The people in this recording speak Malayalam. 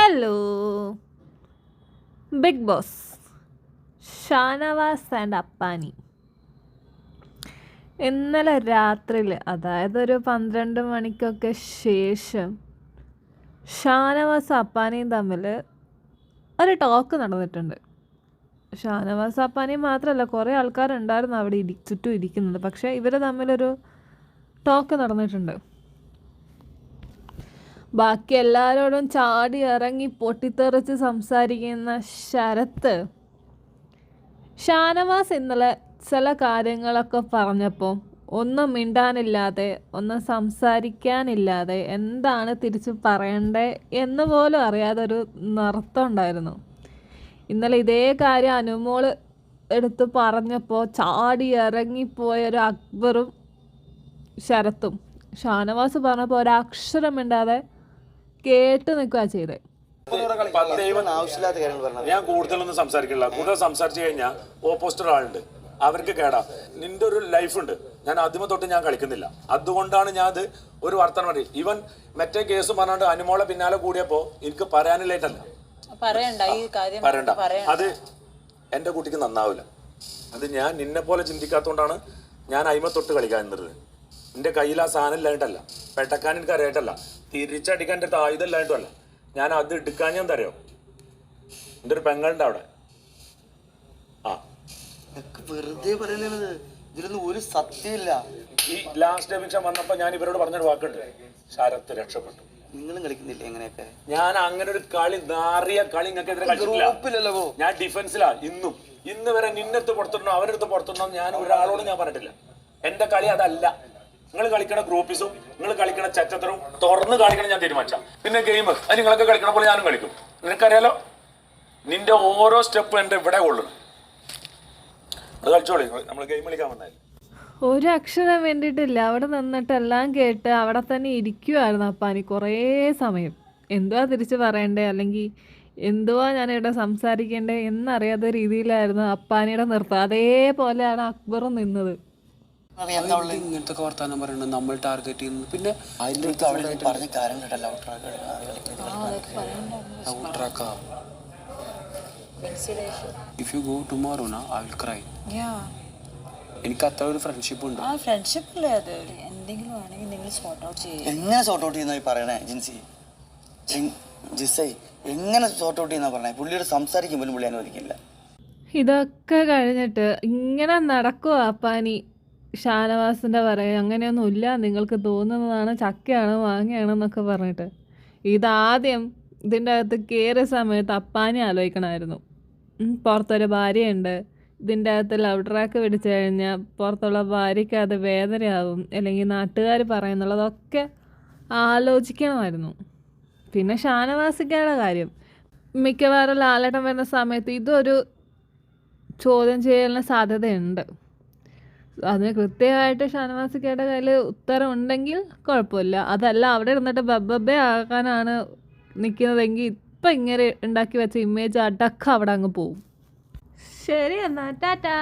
Hello Big Boss Shanavas and Appani ഇന്നലെ രാത്രിയിൽ, അതായത് ഒരു 12 മണിക്കൊക്കെ ശേഷം ഷാനവാസ് അപ്പാനിയും തമ്മിൽ ഒരു ടോക്ക് നടന്നിട്ടുണ്ട്. ഷാനവാസ് അപ്പാനിയും മാത്രമല്ല, കുറേ ആൾക്കാരുണ്ടായിരുന്നു അവിടെ ചുറ്റും ഇരിക്കുന്നത്. പക്ഷേ ഇവർ തമ്മിലൊരു ടോക്ക് നടന്നിട്ടുണ്ട്. ബാക്കി എല്ലാവരോടും ചാടി ഇറങ്ങി പൊട്ടിത്തെറിച്ച് സംസാരിക്കുന്ന ശരത്ത് ഷാനവാസ് ഇന്നലെ ചില കാര്യങ്ങളൊക്കെ പറഞ്ഞപ്പോൾ ഒന്നും മിണ്ടാനില്ലാതെ, ഒന്നും സംസാരിക്കാനില്ലാതെ, എന്താണ് തിരിച്ച് പറയണ്ടേ എന്ന് പോലും അറിയാതെ ഒരു നൃത്തം ഉണ്ടായിരുന്നു. ഇന്നലെ ഇതേ കാര്യം അനുമോള് എടുത്ത് പറഞ്ഞപ്പോൾ ചാടി ഇറങ്ങിപ്പോയൊരു അക്ബറും ശരത്തും ഷാനവാസ് പറഞ്ഞപ്പോൾ ഒരക്ഷരം മിണ്ടാതെ കേട്ട് നിൽക്കുക ചെയ്തേ. ഞാൻ കൂടുതലൊന്നും സംസാരിക്കില്ല. കൂടുതൽ സംസാരിച്ചു കഴിഞ്ഞാൽ ഓപ്പോസിറ്റ് ആളുണ്ട്, അവർക്ക് കേടാ. നിന്റെ ഒരു ലൈഫുണ്ട്, ഞാൻ ആദ്യമേ തൊട്ട് ഞാൻ കളിക്കുന്നില്ല. അതുകൊണ്ടാണ് ഞാൻ അത് ഒരു വർത്തമാനം പറയും. ഈവൻ മറ്റേ കേസ് പറഞ്ഞാണ്ട് അനുമോളെ പിന്നാലെ കൂടിയപ്പോ എനിക്ക് പറയാനില്ലായിട്ടല്ല, പറയണ്ട. അത് എന്റെ കുട്ടിക്ക് നന്നാവില്ല. അത് ഞാൻ നിന്നെ പോലെ ചിന്തിക്കാത്തോണ്ടാണ് ഞാൻ അയിമ തൊട്ട് കളിക്കാൻ നിന്നത്. എന്റെ കയ്യിൽ ആ സാധനം ഇല്ലായിട്ടല്ല, പെട്ടക്കാൻ എനിക്ക് അറിയായിട്ടല്ല, തിരിച്ചടിക്കാൻ എൻ്റെ ആയുധം ഇല്ലായിട്ടുമല്ല. ഞാൻ അത് എടുക്കാൻ ഞാൻ തരയോ? എൻ്റെ ഒരു പെങ്ങളുണ്ട് അവിടെ. വെറുതെ പറയുന്നത്, ഇതിലൊന്നും ഒരു സത്യമില്ല. ഈ ലാസ്റ്റ് എവിക്ഷൻ വന്നപ്പോ ഞാൻ ഇവരോട് പറഞ്ഞൊരു വാക്കുണ്ട്, ശരത്ത് രക്ഷപ്പെട്ടു. നിങ്ങളും കളിക്കുന്നില്ല എങ്ങനെയൊക്കെ? ഞാൻ അങ്ങനെ ഒരു കളി, നാറിയ കളി നിങ്ങൾക്കെതിരെ കളിച്ചിട്ടില്ല. ഞാൻ ഡിഫൻസിലാ ഇന്ന് വരെ. നിന്നെടുത്ത് പുറത്തുണ്ടോ അവരെടുത്ത് പുറത്തുണ്ടോ ഞാൻ ഒരാളോട് ഞാൻ പറഞ്ഞിട്ടില്ല. എന്റെ കളി അതല്ല. നിങ്ങൾ കളിക്കണ ഗ്രൂപ്പിസും നിങ്ങൾ കളിക്കണ ചറ്റത്തരവും തുറന്ന് കാണിക്കണം ഞാൻ തീരുമാനിച്ച. പിന്നെ ഗെയിം അത് നിങ്ങളൊക്കെ കളിക്കണ പോലെ ഞാനും കളിക്കും. നിനക്കറിയാലോ, നിന്റെ ഓരോ സ്റ്റെപ്പും എൻ്റെ ഇവിടെ കൊള്ളും. അത് കളിച്ചോളി. നമ്മൾ ഗെയിം കളിക്കാൻ വന്നാൽ ഒരു അക്ഷരം വേണ്ടിയിട്ടില്ല. അവിടെ നിന്നിട്ട് എല്ലാം കേട്ട് അവിടെ തന്നെ ഇരിക്കുമായിരുന്നു അപ്പാനി കുറേ സമയം. എന്തുവാ തിരിച്ച് പറയണ്ടേ, അല്ലെങ്കിൽ എന്തുവാ ഞാനിവിടെ സംസാരിക്കേണ്ടേ എന്നറിയാത്ത രീതിയിലായിരുന്നു അപ്പാനിയുടെ നൃത്തം. അതേപോലെയാണ് അക്ബറും നിന്നത്. ഇങ്ങനത്തെ വർത്താനം പറയുന്നത് നമ്മൾ ടാർഗറ്റ് ചെയ്യുന്നത്. പിന്നെ ഇഫ് യു ഗോ ടുമോറോ നാ ഐ വിൽ ക്രൈ. എനിക്ക് അത്ര ഒരു ഫ്രണ്ട്ഷിപ്പ് ഉണ്ട്. എങ്ങനെ സോർട്ട് ഔട്ട് ചെയ്യുന്ന പറയണേ ജിസൈ? എങ്ങനെ സോർട്ട് ഔട്ട് ചെയ്യുന്ന പറഞ്ഞേ? പുള്ളിയോട് സംസാരിക്കും പോലും പുള്ളി അനുവദിക്കില്ല. ഇതൊക്കെ കഴിഞ്ഞിട്ട് ഇങ്ങനെ നടക്കുവാ അപ്പാനി. ഷാനവാസിൻ്റെ പറയുക അങ്ങനെയൊന്നുമില്ല, നിങ്ങൾക്ക് തോന്നുന്നതാണ്, ചക്കയാണ് മാങ്ങയാണെന്നൊക്കെ പറഞ്ഞിട്ട്. ഇതാദ്യം ഇതിൻ്റെ അകത്ത് കയറിയ സമയത്ത് അപ്പാനി ആലോചിക്കണമായിരുന്നു. പുറത്തൊരു ഭാര്യയുണ്ട്, ഇതിൻ്റെ അകത്ത് ലവ് ട്രാക്ക് പിടിച്ചു കഴിഞ്ഞാൽ പുറത്തുള്ള ഭാര്യയ്ക്ക് അത് വേദനയാവും, അല്ലെങ്കിൽ നാട്ടുകാർ പറയുന്നുള്ളതൊക്കെ ആലോചിക്കണമായിരുന്നു. പിന്നെ ഷാനവാസിക്കയുടെ കാര്യം, മിക്കവാറും ലാലേട്ടൻ വരുന്ന സമയത്ത് ഇതൊരു ചോദ്യം ചെയ്യലിന് സാധ്യതയുണ്ട്. അതിന് കൃത്യമായിട്ട് ഷാനവാസിക്കയുടെ കയ്യിൽ ഉത്തരം ഉണ്ടെങ്കിൽ കുഴപ്പമില്ല. അതല്ല അവിടെ ഇരുന്നിട്ട് ബബ്ബെ ആക്കാനാണ് നിൽക്കുന്നതെങ്കിൽ ഇപ്പം ഇങ്ങനെ ഉണ്ടാക്കി വെച്ച ഇമേജ് അടക്കം അവിടെ അങ്ങ് പോവും. ശരി എന്നാൽ ടാറ്റാ.